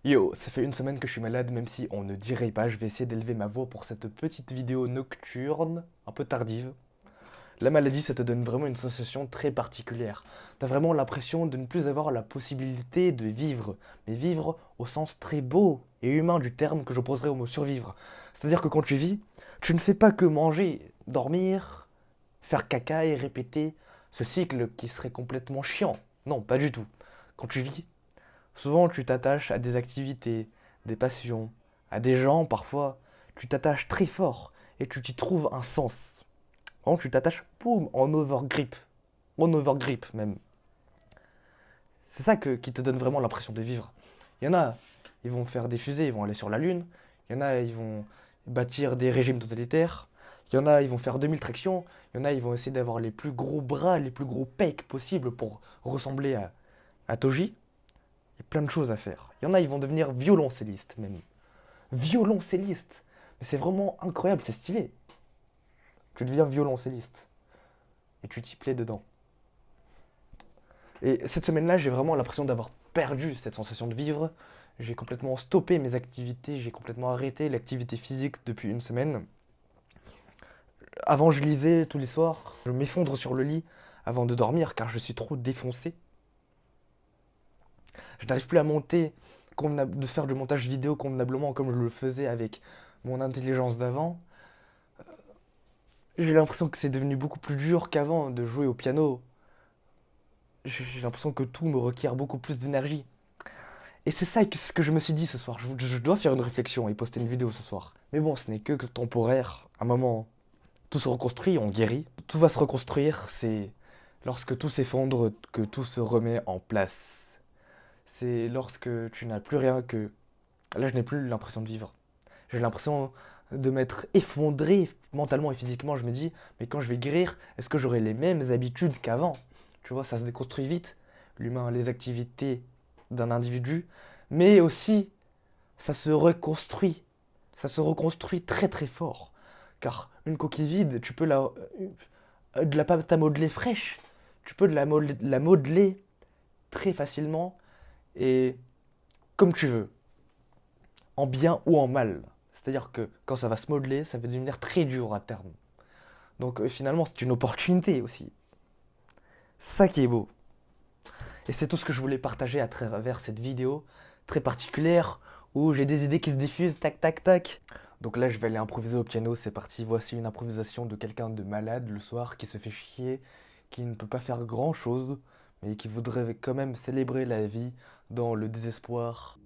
Yo, ça fait une semaine que je suis malade, même si on ne dirait pas, je vais essayer d'élever ma voix pour cette petite vidéo nocturne, un peu tardive. La maladie, ça te donne vraiment une sensation très particulière. T'as vraiment l'impression de ne plus avoir la possibilité de vivre, mais vivre au sens très beau et humain du terme que j'opposerais au mot survivre. C'est-à-dire que quand tu vis, tu ne fais pas que manger, dormir, faire caca et répéter ce cycle qui serait complètement chiant. Non, pas du tout. Quand tu vis, souvent, tu t'attaches à des activités, des passions, à des gens parfois. Tu t'attaches très fort et tu t'y trouves un sens. Vraiment, tu t'attaches, boum, en overgrip même. C'est ça qui te donne vraiment l'impression de vivre. Il y en a, ils vont faire des fusées, ils vont aller sur la Lune. Il y en a, ils vont bâtir des régimes totalitaires. Il y en a, ils vont faire 2000 tractions. Il y en a, ils vont essayer d'avoir les plus gros bras, les plus gros pecs possibles pour ressembler à Toji. Il y a plein de choses à faire. Il y en a, ils vont devenir violoncellistes même. Violoncelliste. Mais c'est vraiment incroyable, c'est stylé. Tu deviens violoncelliste. Et tu t'y plais dedans. Et cette semaine-là, j'ai vraiment l'impression d'avoir perdu cette sensation de vivre. J'ai complètement stoppé mes activités, j'ai complètement arrêté l'activité physique depuis une semaine. Avant, je lisais tous les soirs. Je m'effondre sur le lit avant de dormir car je suis trop défoncé. Je n'arrive plus à monter, de faire du montage vidéo convenablement comme je le faisais avec mon intelligence d'avant. J'ai l'impression que c'est devenu beaucoup plus dur qu'avant de jouer au piano. J'ai l'impression que tout me requiert beaucoup plus d'énergie. Et c'est ça ce que je me suis dit ce soir. Je dois faire une réflexion et poster une vidéo ce soir. Mais bon, ce n'est que temporaire. À un moment, tout se reconstruit, on guérit. Tout va se reconstruire, c'est lorsque tout s'effondre que tout se remet en place. C'est lorsque tu n'as plus rien que... Là, je n'ai plus l'impression de vivre. J'ai l'impression de m'être effondré mentalement et physiquement. Je me dis, mais quand je vais guérir, est-ce que j'aurai les mêmes habitudes qu'avant? Tu vois, ça se déconstruit vite, l'humain, les activités d'un individu, mais aussi ça se reconstruit. Ça se reconstruit très très fort. Car une coquille vide, tu peux de la pâte à modeler fraîche, tu peux la modeler très facilement et comme tu veux, en bien ou en mal. C'est-à-dire que quand ça va se modeler, ça va devenir très dur à terme. Donc finalement, c'est une opportunité aussi. Ça qui est beau. Et c'est tout ce que je voulais partager à travers cette vidéo très particulière où j'ai des idées qui se diffusent, tac tac tac. Donc là, je vais aller improviser au piano, c'est parti. Voici une improvisation de quelqu'un de malade le soir qui se fait chier, qui ne peut pas faire grand chose, mais qui voudrait quand même célébrer la vie dans le désespoir.